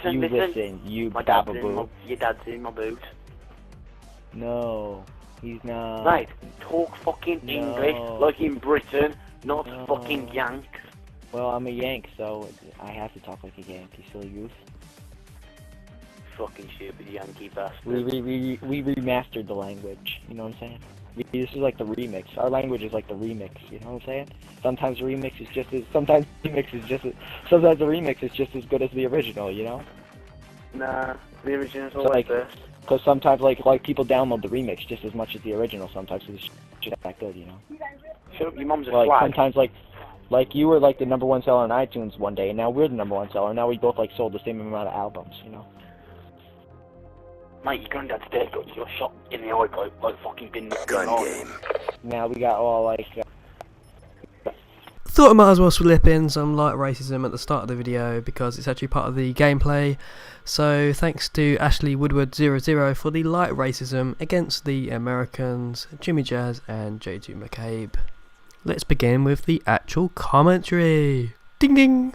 Listen, listen, you my dad's in bababoo. your dad's in my boot. No, he's not. Right, talk fucking No. English like in Britain, not No. fucking Yanks. Well, I'm a Yank, so I have to talk like a Yank, you silly goose. Fucking stupid Yankee bastard. We remastered the language, you know what I'm saying? This is like the remix. Our language is like the remix, you know what I'm saying? Sometimes the remix is just as good as the original, you know? Nah, the original's So, always like, best. Because sometimes like people download the remix just as much as the original sometimes, because it's just that good, you know? Shut up, your mum's a Like flag. sometimes like you were like the #1 seller on iTunes one day, and now we're the #1 seller. Now we both like sold the same amount of albums, you know? Mate, your granddad's dead, got your shot in the eye, like fucking been Gun game. Now we got all like Thought I might as well slip in some light racism at the start of the video because it's actually part of the gameplay. So thanks to Ashley Woodward00 for the light racism against the Americans, Jimmy Jazz and J2 McCabe. Let's begin with the actual commentary. Ding ding!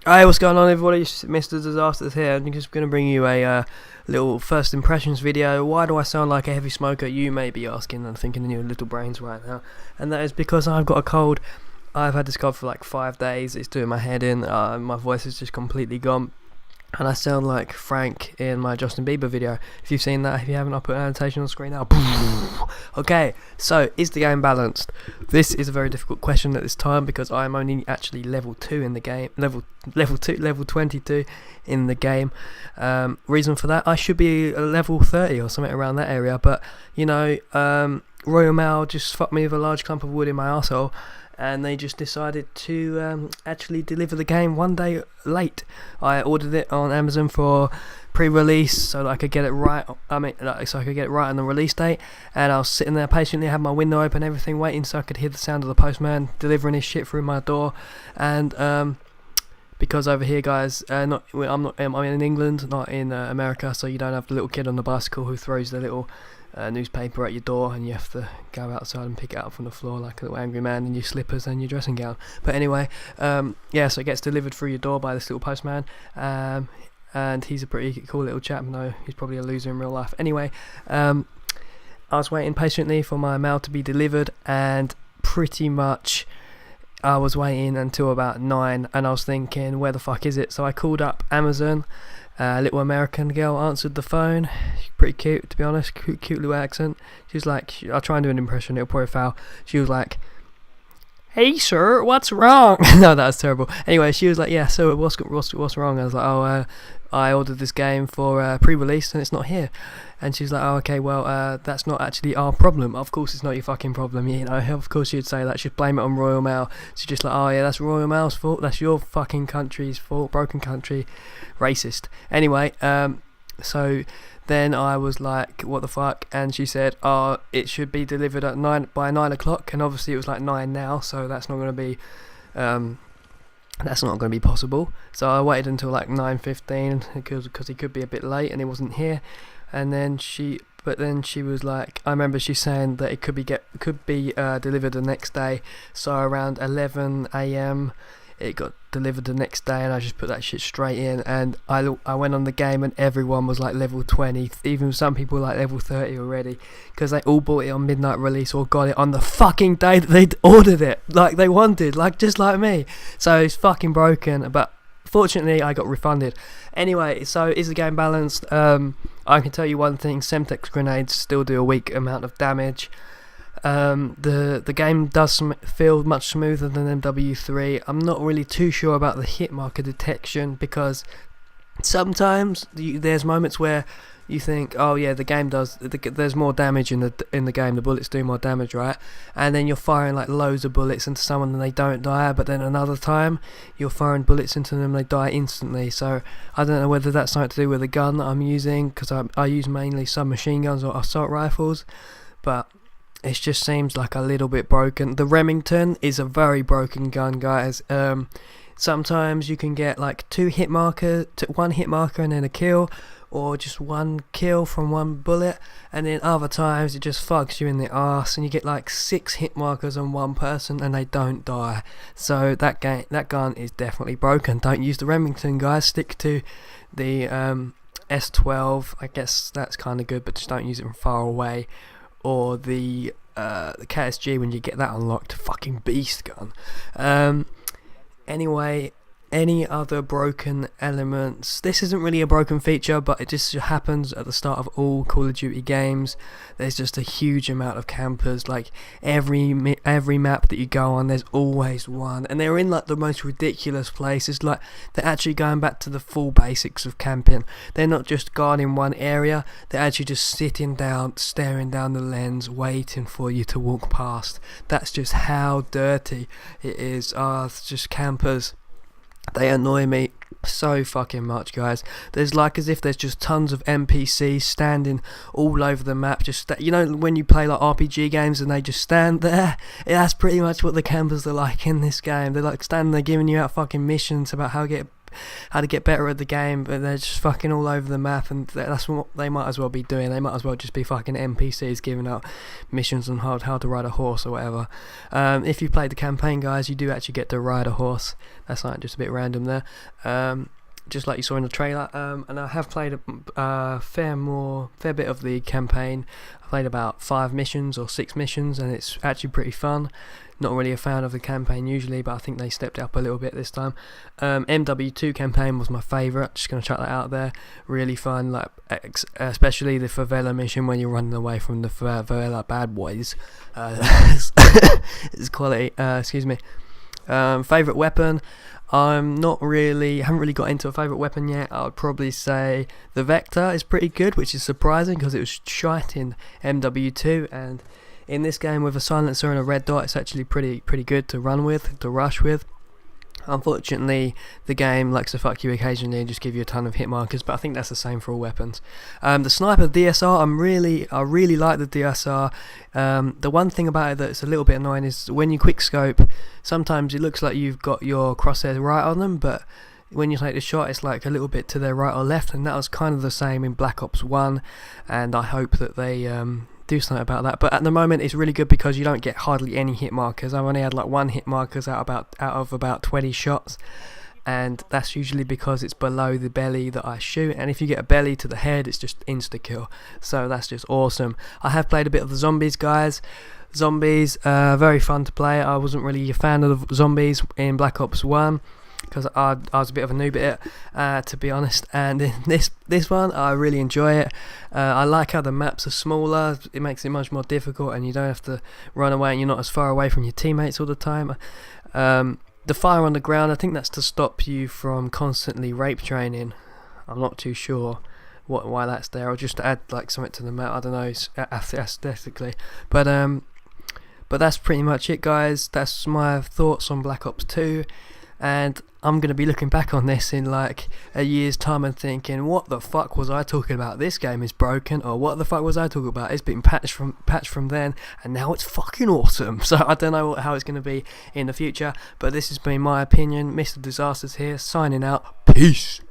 Hey, what's going on everybody? MrDisasterrz here. I'm just going to bring you a little first impressions video. Why do I sound like a heavy smoker? You may be asking and thinking in your little brains right now. And that is because I've got a cold. I've had this cold for like 5 days. It's doing my head in. My voice is just completely gone. And I sound like Frank in my Justin Bieber video. If you've seen that, if you haven't, I'll put an annotation on the screen now. Okay, so is the game balanced? This is a very difficult question at this time because I'm only actually level 2 in the game. Level 22 in the game. Reason for that, I should be level 30 or something around that area. But, you know, Royal Mail just fucked me with a large clump of wood in my arsehole. And they just decided to actually deliver the game one day late. I ordered it on Amazon for pre-release so that I could get it right. So I could get it right on the release date. And I was sitting there patiently, had my window open, everything, waiting so I could hear the sound of the postman delivering his shit through my door. And because over here, guys, I'm in England, not in America, so you don't have the little kid on the bicycle who throws the little newspaper at your door and you have to go outside and pick it up from the floor like a little angry man in your slippers and your dressing gown. But anyway, yeah, so it gets delivered through your door by this little postman, and he's a pretty cool little chap. No, he's probably a loser in real life. Anyway, I was waiting patiently for my mail to be delivered, and pretty much I was waiting until about 9, and I was thinking, where the fuck is it? So I called up Amazon. A little American girl answered the phone. She's pretty cute, to be honest. Cute little accent. She was like, I'll try and do an impression, it'll probably fail. She was like, "Hey sir, what's wrong?" No, that was terrible. Anyway, she was like, "Yeah, so what's wrong?" I was like, "Oh, I ordered this game for pre-release and it's not here." And she's like, "Oh, okay, well, that's not actually our problem." Of course it's not your fucking problem, you know. Of course she'd say that. She'd blame it on Royal Mail. She's just like, "Oh yeah, that's Royal Mail's fault. That's your fucking country's fault. Broken country. Racist." Anyway, so then I was like, "What the fuck?" And she said, "Oh, it should be delivered at by 9 o'clock." And obviously it was like 9 now, so that's not going to be possible. So I waited until like 9:15 because he could be a bit late and he wasn't here. And then she was like, I remember she saying that it could be delivered the next day. So around 11 AM it got delivered the next day, and I just put that shit straight in. And I went on the game, and everyone was like level 20, even some people like level 30 already, because they all bought it on midnight release or got it on the fucking day that they'd ordered it, like they wanted, like just like me. So it's fucking broken, but fortunately I got refunded. Anyway, so is the game balanced? I can tell you one thing: Semtex grenades still do a weak amount of damage. The game does feel much smoother than MW3. I'm not really too sure about the hit marker detection, because sometimes there's moments where you think, oh yeah, the game there's more damage in the game, the bullets do more damage, right? And then you're firing like loads of bullets into someone and they don't die, but then another time you're firing bullets into them and they die instantly. So I don't know whether that's something to do with the gun that I'm using, because I use mainly submachine guns or assault rifles, but it just seems like a little bit broken. The Remington is a very broken gun, guys. Sometimes you can get like one hit marker and then a kill, or just one kill from one bullet, and then other times it just fucks you in the arse and you get like 6 hit markers on one person and they don't die. So that gun is definitely broken. Don't use the Remington, guys. Stick to the S12. I guess that's kind of good, but just don't use it from far away. Or the KSG when you get that unlocked. Fucking beast gun. Anyway, any other broken elements? This isn't really a broken feature, but it just happens at the start of all Call of Duty games. There's just a huge amount of campers. Like every map that you go on, there's always one, and they're in like the most ridiculous places. Like they're actually going back to the full basics of camping. They're not just guarding one area, they're actually just sitting down, staring down the lens, waiting for you to walk past. That's just how dirty it is. It's just campers. They annoy me so fucking much, guys. There's like as if there's just tons of NPCs standing all over the map. Just you know when you play like RPG games and they just stand there. Yeah, that's pretty much what the campers are like in this game. They're like standing there giving you out fucking missions about how to get better at the game, but they're just fucking all over the map, and that's what they might as well be doing. They might as well just be fucking NPCs giving out missions on how to ride a horse or whatever. If you played the campaign, guys, you do actually get to ride a horse. That's like just a bit random there, just like you saw in the trailer. And I have played a fair bit of the campaign. I played about 5 missions or 6 missions, and it's actually pretty fun. Not really a fan of the campaign usually, but I think they stepped it up a little bit this time. MW2 campaign was my favourite. Just going to chuck that out there. Really fun, like especially the favela mission when you're running away from the favela bad boys. It's quality. Excuse me. Favourite weapon? Haven't really got into a favourite weapon yet. I would probably say the Vector is pretty good, which is surprising because it was shite in MW2, and in this game with a silencer and a red dot, it's actually pretty good to rush with. Unfortunately, the game likes to fuck you occasionally and just give you a ton of hit markers, but I think that's the same for all weapons. The sniper DSR, I really like the DSR. The one thing about it that's a little bit annoying is when you quick scope, sometimes it looks like you've got your crosshairs right on them, but when you take the shot, it's like a little bit to their right or left, and that was kind of the same in Black Ops 1, and I hope that they do something about that. But at the moment it's really good because you don't get hardly any hit markers. I've only had like 1 hit markers out of about 20 shots, and that's usually because it's below the belly that I shoot, and if you get a belly to the head, it's just insta kill. So that's just awesome. I have played a bit of the zombies, guys. Zombies, very fun to play. I wasn't really a fan of the zombies in Black Ops 1 because I was a bit of a noob at it, to be honest, and in this one I really enjoy it. I like how the maps are smaller. It makes it much more difficult, and you don't have to run away, and you're not as far away from your teammates all the time. The fire on the ground, I think that's to stop you from constantly rape training. I'm not too sure why that's there, or just to add like something to the map. I don't know, aesthetically, but that's pretty much it, guys. That's my thoughts on Black Ops 2. And I'm going to be looking back on this in like a year's time and thinking, what the fuck was I talking about? This game is broken, or what the fuck was I talking about? It's been patched from then, and now it's fucking awesome. So I don't know how it's going to be in the future, but this has been my opinion. MrDisasterrz here, signing out. Peace.